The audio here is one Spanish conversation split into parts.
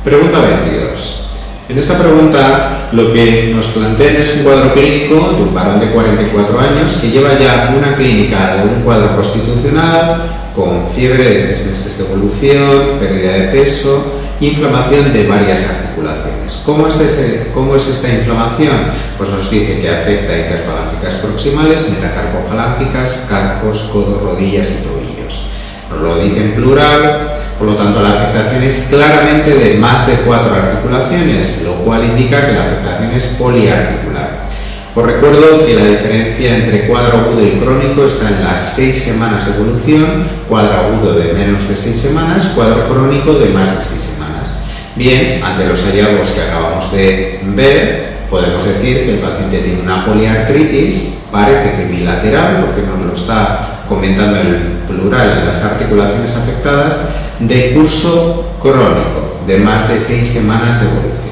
Pregunta 22. En esta pregunta lo que nos plantean es un cuadro clínico de un varón de 44 años que lleva ya una clínica de un cuadro constitucional con fiebre de 6 meses de evolución, pérdida de peso, inflamación de varias articulaciones. ¿Cómo es esta inflamación? Pues nos dice que afecta a interfalángicas proximales, metacarpofalángicas, carpos, codos, rodillas y tobillos. Nos lo dice en plural, por lo tanto la afectación es claramente de más de 4 articulaciones, lo cual indica que la afectación es poliarticular. Os recuerdo que la diferencia entre cuadro agudo y crónico está en las 6 semanas de evolución, cuadro agudo de menos de 6 semanas, cuadro crónico de más de 6 semanas. Bien, ante los hallazgos que acabamos de ver, podemos decir que el paciente tiene una poliartritis, parece que bilateral, porque nos lo está comentando en plural en las articulaciones afectadas, de curso crónico, de más de 6 semanas de evolución.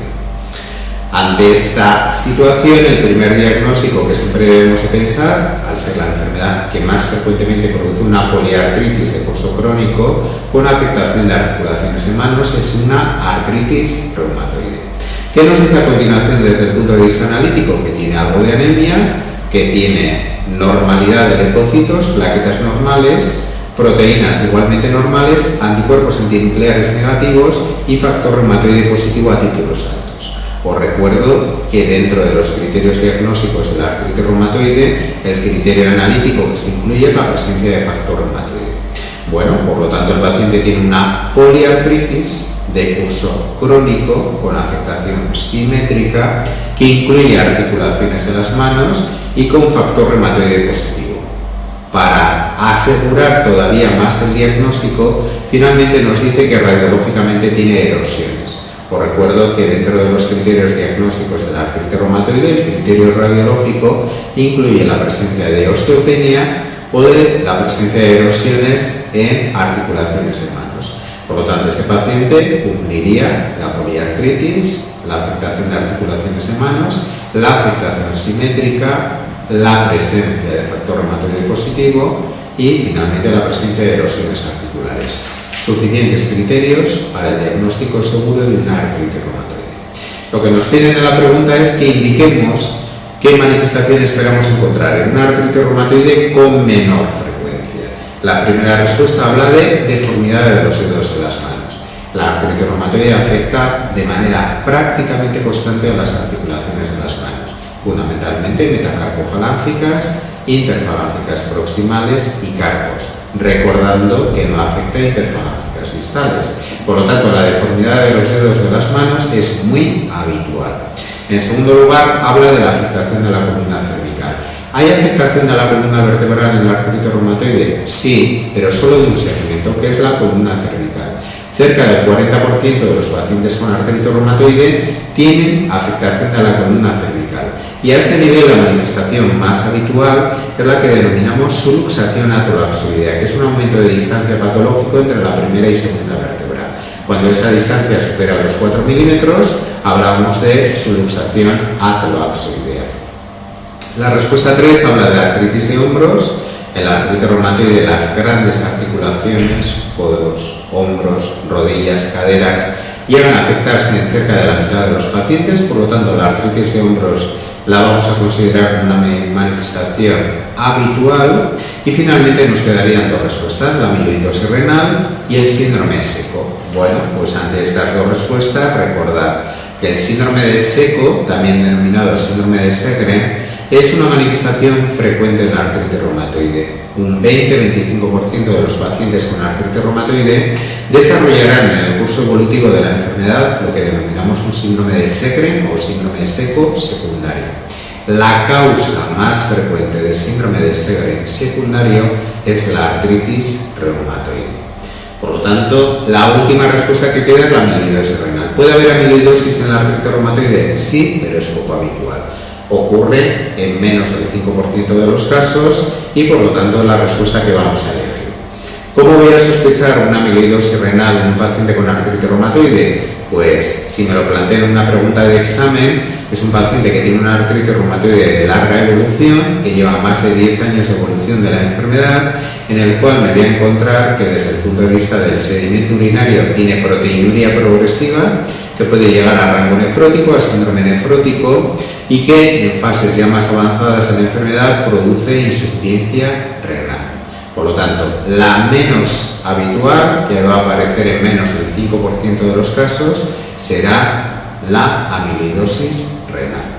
Ante esta situación, el primer diagnóstico que siempre debemos de pensar, al ser la enfermedad que más frecuentemente produce una poliartritis de curso crónico con afectación de articulaciones de manos, es una artritis reumatoide. ¿Qué nos dice a continuación desde el punto de vista analítico? Que tiene algo de anemia, que tiene normalidad de leucocitos, plaquetas normales, proteínas igualmente normales, anticuerpos antinucleares negativos y factor reumatoide positivo a títulos altos. Os recuerdo que dentro de los criterios diagnósticos de la artritis reumatoide, el criterio analítico que se incluye es la presencia de factor reumatoide. Bueno, por lo tanto el paciente tiene una poliartritis de curso crónico con afectación simétrica que incluye articulaciones de las manos y con factor reumatoide positivo. Para asegurar todavía más el diagnóstico, finalmente nos dice que radiológicamente tiene erosiones. Os recuerdo que dentro de los criterios diagnósticos de la artritis reumatoide, el criterio radiológico incluye la presencia de osteopenia o de la presencia de erosiones en articulaciones de manos. Por lo tanto, este paciente cumpliría la poliartritis, la afectación de articulaciones de manos, la afectación simétrica, la presencia de factor reumatoide positivo y finalmente la presencia de erosiones articulares. Suficientes criterios para el diagnóstico seguro de una artritis reumatoide. Lo que nos piden en la pregunta es que indiquemos qué manifestación esperamos encontrar en una artritis reumatoide con menor frecuencia. La primera respuesta habla de deformidad de los dedos de las manos. La artritis reumatoide afecta de manera prácticamente constante a las articulaciones de las manos, fundamentalmente metacarpofalángicas, interfalángicas proximales y carpos, recordando que no afecta a interfalángicas distales. Por lo tanto, la deformidad de los dedos de las manos es muy habitual. En segundo lugar, habla de la afectación de la columna cervical. ¿Hay afectación de la columna vertebral en la artritis reumatoide? Sí, pero solo de un segmento, que es la columna cervical. Cerca del 40% de los pacientes con artritis reumatoide tienen afectación de la columna cervical. Y a este nivel la manifestación más habitual es la que denominamos subluxación atrolaxoidea, que es un aumento de distancia patológico entre la primera y segunda vértebra. Cuando esa distancia supera los 4 milímetros, hablamos de subluxación atrolaxoidea. La respuesta 3 habla de artritis de hombros. En la artritis reumatoide, las grandes articulaciones, codos, hombros, rodillas, caderas, llegan a afectarse en cerca de la mitad de los pacientes. Por lo tanto, la artritis de hombros la vamos a considerar como una manifestación habitual. Y finalmente nos quedarían dos respuestas, la amiloidosis renal y el síndrome seco. Bueno, pues ante estas dos respuestas, recordad que el síndrome de seco, también denominado síndrome de Sjögren, es una manifestación frecuente en la artritis reumatoide. Un 20-25% de los pacientes con artritis reumatoide desarrollarán en el curso evolutivo de la enfermedad lo que denominamos un síndrome de Sjögren o síndrome seco secundario. La causa más frecuente del síndrome de Sjögren secundario es la artritis reumatoide. Por lo tanto, la última respuesta que queda es la amiloidosis renal. ¿Puede haber amiloidosis en la artritis reumatoide? Sí, pero es poco habitual. Ocurre en menos del 5% de los casos y por lo tanto la respuesta que vamos a elegir. ¿Cómo voy a sospechar una amiloidosis renal en un paciente con artritis reumatoide? Pues si me lo planteo en una pregunta de examen, es un paciente que tiene una artritis reumatoide de larga evolución, que lleva más de 10 años de evolución de la enfermedad, en el cual me voy a encontrar que desde el punto de vista del sedimento urinario tiene proteinuria progresiva que puede llegar a rango nefrótico, a síndrome nefrótico, y que en fases ya más avanzadas de la enfermedad produce insuficiencia renal. Por lo tanto, la menos habitual, que va a aparecer en menos del 5% de los casos, será la amiloidosis renal.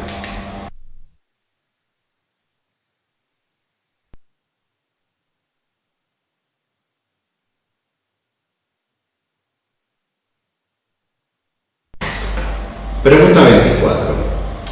Pregunta 24.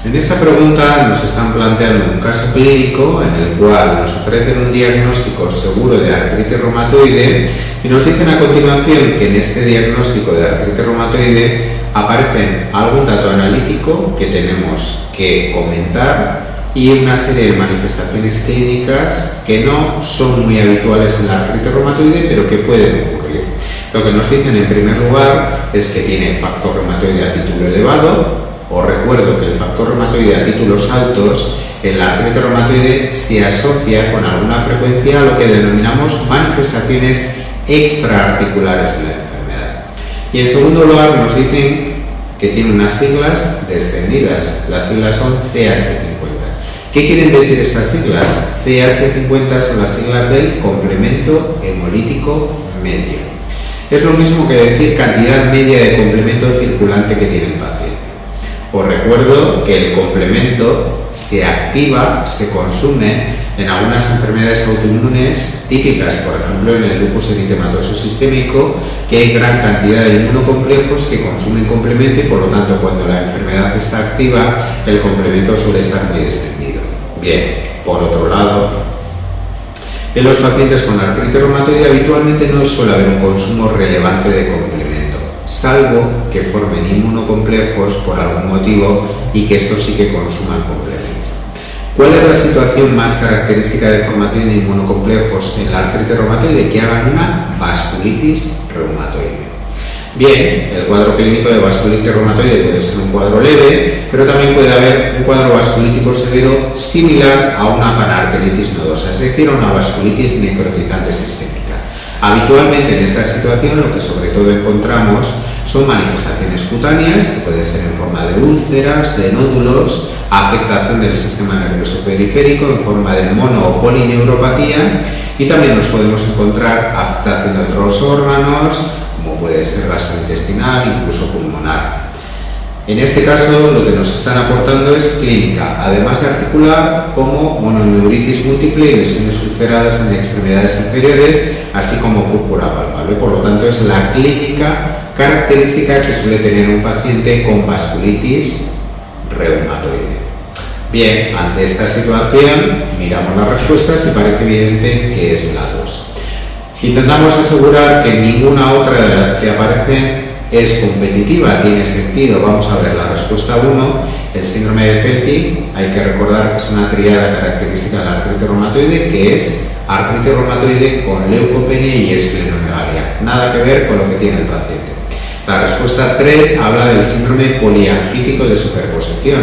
En esta pregunta nos están planteando un caso clínico en el cual nos ofrecen un diagnóstico seguro de artritis reumatoide y nos dicen a continuación que en este diagnóstico de artritis reumatoide aparecen algún dato analítico que tenemos que comentar y una serie de manifestaciones clínicas que no son muy habituales en la artritis reumatoide, pero que pueden ocurrir. Lo que nos dicen en primer lugar es que tiene factor reumatoide a título elevado. Os recuerdo que el factor reumatoide a títulos altos en la artritis reumatoide se asocia con alguna frecuencia a lo que denominamos manifestaciones extraarticulares de la enfermedad. Y en segundo lugar nos dicen que tiene unas siglas descendidas. Las siglas son CH50. ¿Qué quieren decir estas siglas? CH50 son las siglas del complemento hemolítico medio. Es lo mismo que decir cantidad media de complemento circulante que tiene el paciente. Os recuerdo que el complemento se activa, se consume en algunas enfermedades autoinmunes típicas, por ejemplo en el lupus eritematoso sistémico, que hay gran cantidad de inmunocomplejos que consumen complemento y por lo tanto cuando la enfermedad está activa el complemento suele estar muy descendido. Bien, por otro lado, en los pacientes con artritis reumatoide habitualmente no suele haber un consumo relevante de complemento, salvo que formen inmunocomplejos por algún motivo y que estos sí que consuman complemento. ¿Cuál es la situación más característica de formación de inmunocomplejos en la artritis reumatoide? Que hagan una vasculitis reumatoide. Bien, el cuadro clínico de vasculitis reumatoide puede ser un cuadro leve, pero también puede haber un cuadro vasculítico severo similar a una panarteritis nodosa, es decir, a una vasculitis necrotizante sistémica. Habitualmente en esta situación lo que sobre todo encontramos son manifestaciones cutáneas, que pueden ser en forma de úlceras, de nódulos, afectación del sistema nervioso periférico en forma de mono o polineuropatía, y también nos podemos encontrar afectación de otros órganos, como puede ser gastrointestinal, incluso pulmonar. En este caso lo que nos están aportando es clínica, además de articular, como mononeuritis múltiple y lesiones ulceradas en extremidades inferiores, así como púrpura palpable. Por lo tanto, es la clínica característica que suele tener un paciente con vasculitis reumatoide. Bien, ante esta situación miramos las respuestas y parece evidente que es la 2. Intentamos asegurar que ninguna otra de las que aparecen es competitiva, tiene sentido. Vamos a ver la respuesta 1, el síndrome de Felty. Hay que recordar que es una tríada característica de la artritis reumatoide, que es artritis reumatoide con leucopenia y esplenomegalia. Nada que ver con lo que tiene el paciente. La respuesta 3 habla del síndrome poliangítico de superposición.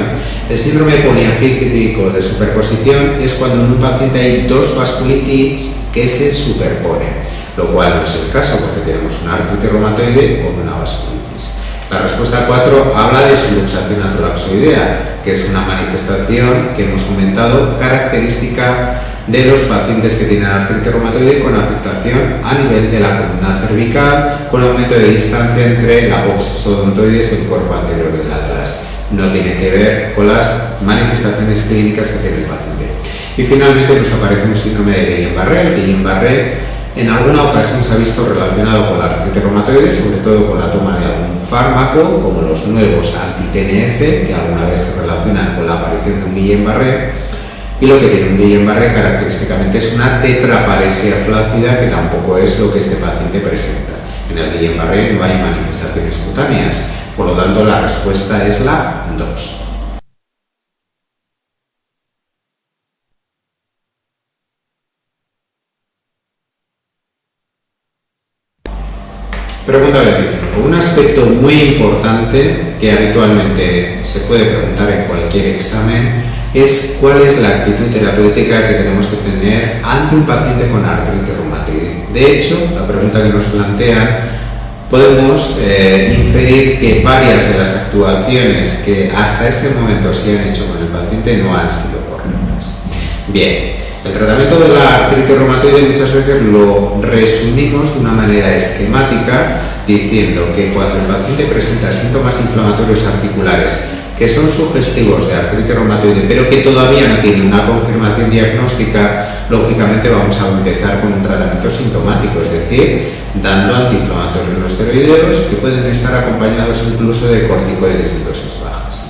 El síndrome poliangítico de superposición es cuando en un paciente hay dos vasculitis que se superponen, lo cual no es el caso porque tenemos una artritis reumatoide con una vasculitis. La respuesta 4 habla de subluxación atrolaxoidea, que es una manifestación que hemos comentado característica de los pacientes que tienen artritis reumatoide con afectación a nivel de la columna cervical, con aumento de distancia entre la apófisis odontoides y el cuerpo anterior del atlas. No tiene que ver con las manifestaciones clínicas que tiene el paciente. Y finalmente nos aparece un síndrome de Guillain-Barré. Guillain-Barré en alguna ocasión se ha visto relacionado con la artritis reumatoide, sobre todo con la toma de algún fármaco, como los nuevos anti-TNF, que alguna vez se relacionan con la aparición de un Guillain-Barré. Y lo que tiene un Guillain-Barré característicamente es una tetraparesia flácida, que tampoco es lo que este paciente presenta. En el Guillain-Barré no hay manifestaciones cutáneas, por lo tanto la respuesta es la 2. Pregunta 25. Un aspecto muy importante que habitualmente se puede preguntar en cualquier examen es cuál es la actitud terapéutica que tenemos que tener ante un paciente con artritis reumatoide. De hecho, la pregunta que nos plantean podemos inferir que varias de las actuaciones que hasta este momento se han hecho con el paciente no han sido correctas. Bien, el tratamiento de la artritis reumatoide muchas veces lo resumimos de una manera esquemática diciendo que cuando el paciente presenta síntomas inflamatorios articulares que son sugestivos de artritis reumatoide pero que todavía no tienen una confirmación diagnóstica, lógicamente vamos a empezar con un tratamiento sintomático, es decir, dando antiinflamatorios no esteroideos que pueden estar acompañados incluso de corticoides de dosis bajas.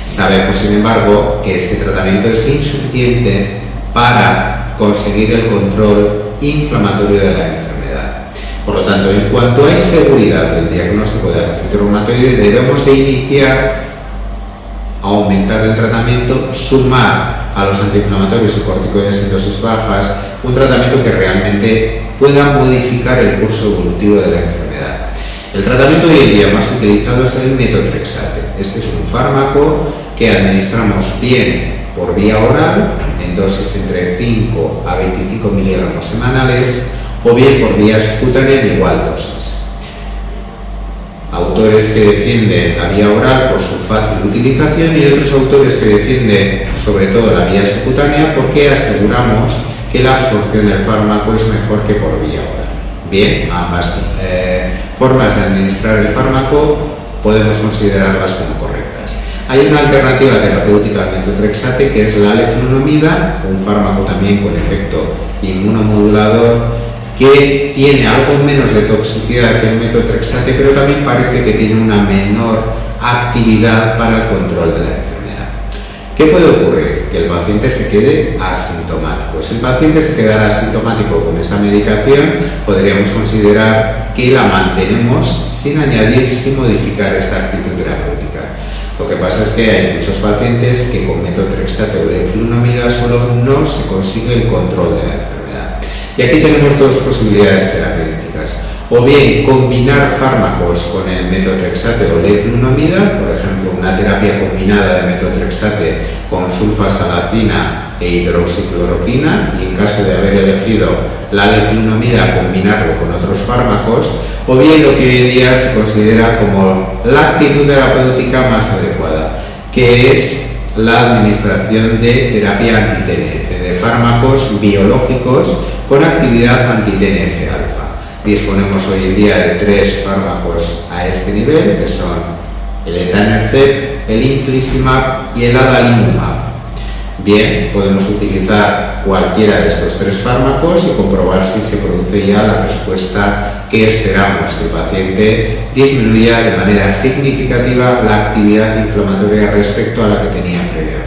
Sabemos, sin embargo, que este tratamiento es insuficiente para conseguir el control inflamatorio de la enfermedad. Por lo tanto, en cuanto hay seguridad del diagnóstico de artritis reumatoide, debemos de iniciar, aumentar el tratamiento, sumar a los antiinflamatorios y corticoides en dosis bajas un tratamiento que realmente pueda modificar el curso evolutivo de la enfermedad. El tratamiento hoy en día más utilizado es el metotrexate. Este es un fármaco que administramos bien por vía oral en dosis entre 5 a 25 miligramos semanales o bien por vía subcutánea en igual dosis. Autores que defienden la vía oral por su fácil utilización y otros autores que defienden sobre todo la vía subcutánea porque aseguramos que la absorción del fármaco es mejor que por vía oral. Bien, ambas formas de administrar el fármaco podemos considerarlas como correctas. Hay una alternativa terapéutica al metotrexate que es la leflunomida, un fármaco también con efecto inmunomodulador que tiene algo menos de toxicidad que el metotrexate, pero también parece que tiene una menor actividad para el control de la enfermedad. ¿Qué puede ocurrir? Que el paciente se quede asintomático. Si el paciente se quedara asintomático con esta medicación, podríamos considerar que la mantenemos sin añadir, sin modificar esta actitud terapéutica. Lo que pasa es que hay muchos pacientes que con metotrexate o leflunomida solo no se consigue el control de la enfermedad. Y aquí tenemos dos posibilidades terapéuticas. O bien combinar fármacos con el metotrexate o leflunomida, por ejemplo, una terapia combinada de metotrexate con sulfasalacina e hidroxicloroquina, y en caso de haber elegido la leflunomida, combinarlo con otros fármacos, o bien lo que hoy en día se considera como la actitud terapéutica más adecuada, que es la administración de terapia anti-TNF, de fármacos biológicos con actividad anti-TNF-alfa. Disponemos hoy en día de 3 fármacos a este nivel, que son el etanercept, el infliximab y el adalimumab. Bien, podemos utilizar cualquiera de estos 3 fármacos y comprobar si se produce ya la respuesta que esperamos, que el paciente disminuya de manera significativa la actividad inflamatoria respecto a la que tenía previamente.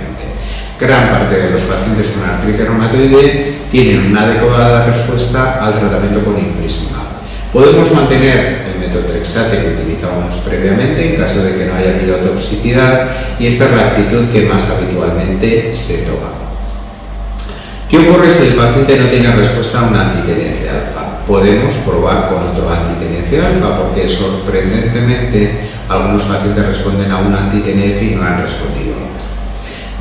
Gran parte de los pacientes con artritis reumatoide tienen una adecuada respuesta al tratamiento con infliximab. Podemos mantener el metotrexate que utilizábamos previamente en caso de que no haya habido toxicidad, y esta es la actitud que más habitualmente se toma. ¿Qué ocurre si el paciente no tiene respuesta a un anti-TNF-alfa? Podemos probar con otro anti-TNF-alfa porque sorprendentemente algunos pacientes responden a un anti-TNF y no han respondido a otro.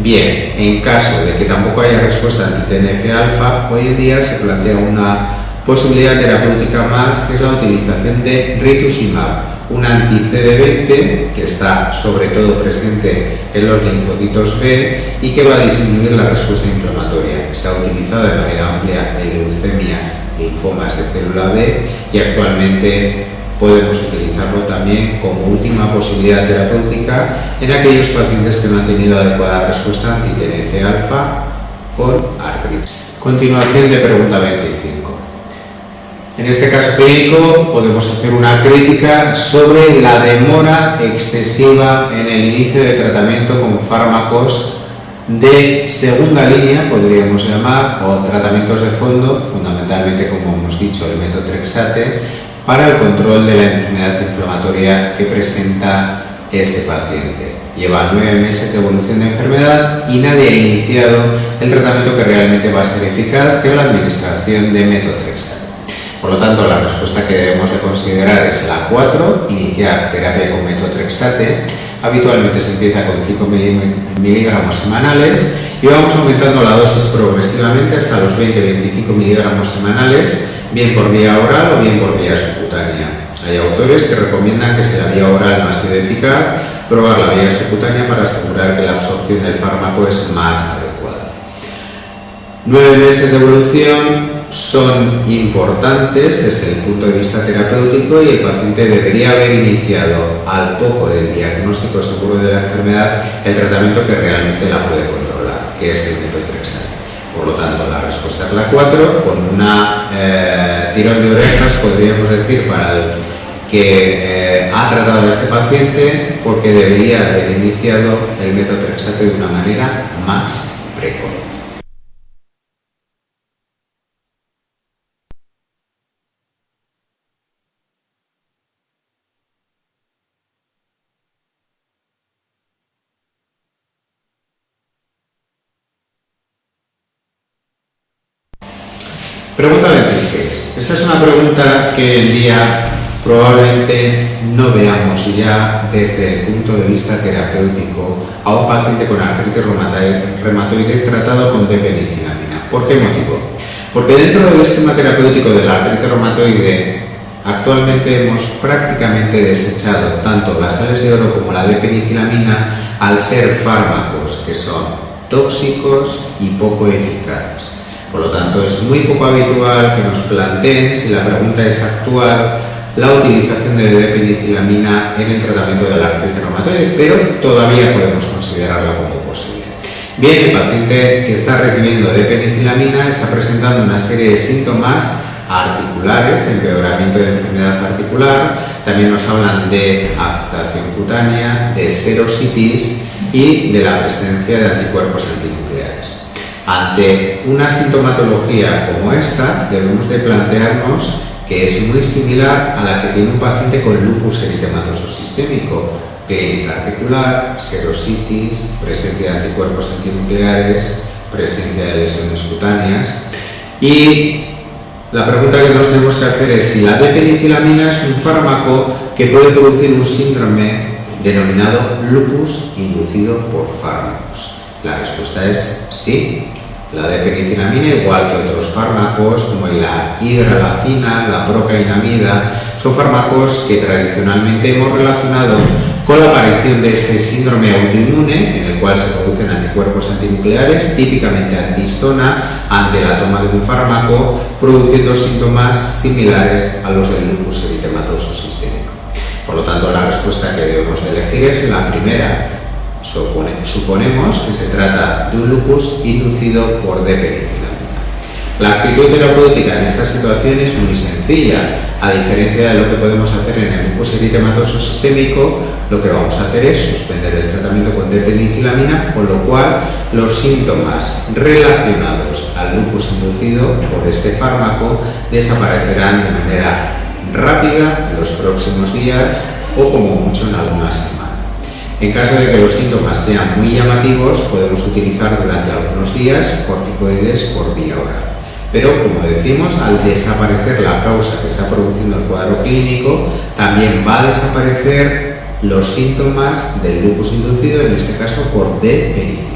Bien, en caso de que tampoco haya respuesta anti-TNF-alfa, hoy en día se plantea una posibilidad terapéutica más, que es la utilización de rituximab, un anti-CD20 que está sobre todo presente en los linfocitos B y que va a disminuir la respuesta inflamatoria. Se ha utilizado de manera amplia en leucemias, linfomas de célula B, y actualmente podemos utilizarlo también como última posibilidad terapéutica en aquellos pacientes que no han tenido adecuada respuesta anti-TNF-alfa con artritis. Continuación de pregunta 25. En este caso clínico podemos hacer una crítica sobre la demora excesiva en el inicio de tratamiento con fármacos de segunda línea, podríamos llamar, o tratamientos de fondo, fundamentalmente, como hemos dicho, el metotrexate, para el control de la enfermedad inflamatoria que presenta este paciente. Lleva 9 meses de evolución de enfermedad y nadie ha iniciado el tratamiento que realmente va a ser eficaz, que es la administración de metotrexate. Por lo tanto, la respuesta que debemos de considerar es la 4, iniciar terapia con metotrexate. Habitualmente se empieza con 5 miligramos semanales y vamos aumentando la dosis progresivamente hasta los 20-25 miligramos semanales, bien por vía oral o bien por vía subcutánea. Hay autores que recomiendan que si la vía oral no ha sido eficaz, probar la vía subcutánea para asegurar que la absorción del fármaco es más adecuada. 9 meses de evolución son importantes desde el punto de vista terapéutico y el paciente debería haber iniciado al poco del diagnóstico seguro de la enfermedad el tratamiento que realmente la puede controlar, que es el metotrexato. Por lo tanto, la respuesta es la 4, con una tirón de orejas, podríamos decir, para el que ha tratado a este paciente, porque debería haber iniciado el metotrexato de una manera más precoz. Pregunta 26. Esta es una pregunta que hoy en día probablemente no veamos ya desde el punto de vista terapéutico a un paciente con artritis reumatoide tratado con D-penicillamina. ¿Por qué motivo? Porque dentro del esquema terapéutico de la artritis reumatoide actualmente hemos prácticamente desechado tanto las sales de oro como la D-penicillamina al ser fármacos que son tóxicos y poco eficaces. Por lo tanto, es muy poco habitual que nos planteen, si la pregunta es actual, la utilización de D-penicillamina en el tratamiento de la artritis reumatoide, pero todavía podemos considerarla como posible. Bien, el paciente que está recibiendo D-penicillamina está presentando una serie de síntomas articulares, de empeoramiento de enfermedad articular, también nos hablan de afectación cutánea, de serositis y de la presencia de anticuerpos antinucleares. Ante una sintomatología como esta, debemos de plantearnos que es muy similar a la que tiene un paciente con lupus eritematoso sistémico: clínica articular, serositis, presencia de anticuerpos antinucleares, presencia de lesiones cutáneas. Y la pregunta que nos tenemos que hacer es si la D-penicillamina es un fármaco que puede producir un síndrome denominado lupus inducido por fármacos. La respuesta es sí. La D-penicillamina, igual que otros fármacos como la hidralazina, la procainamida, son fármacos que tradicionalmente hemos relacionado con la aparición de este síndrome autoinmune, en el cual se producen anticuerpos antinucleares, típicamente antihistona, ante la toma de un fármaco, produciendo síntomas similares a los del lupus eritematoso sistémico. Por lo tanto, la respuesta que debemos elegir es la primera. Suponemos que se trata de un lupus inducido por D-penicillamina. La actitud terapéutica en esta situación es muy sencilla. A diferencia de lo que podemos hacer en el lupus eritematoso sistémico, lo que vamos a hacer es suspender el tratamiento con D-penicillamina, con lo cual los síntomas relacionados al lupus inducido por este fármaco desaparecerán de manera rápida en los próximos días o como mucho en algunas semanas. En caso de que los síntomas sean muy llamativos, podemos utilizar durante algunos días corticoides por vía oral. Pero, como decimos, al desaparecer la causa que está produciendo el cuadro clínico, también va a desaparecer los síntomas del lupus inducido, en este caso por D-penicillamina.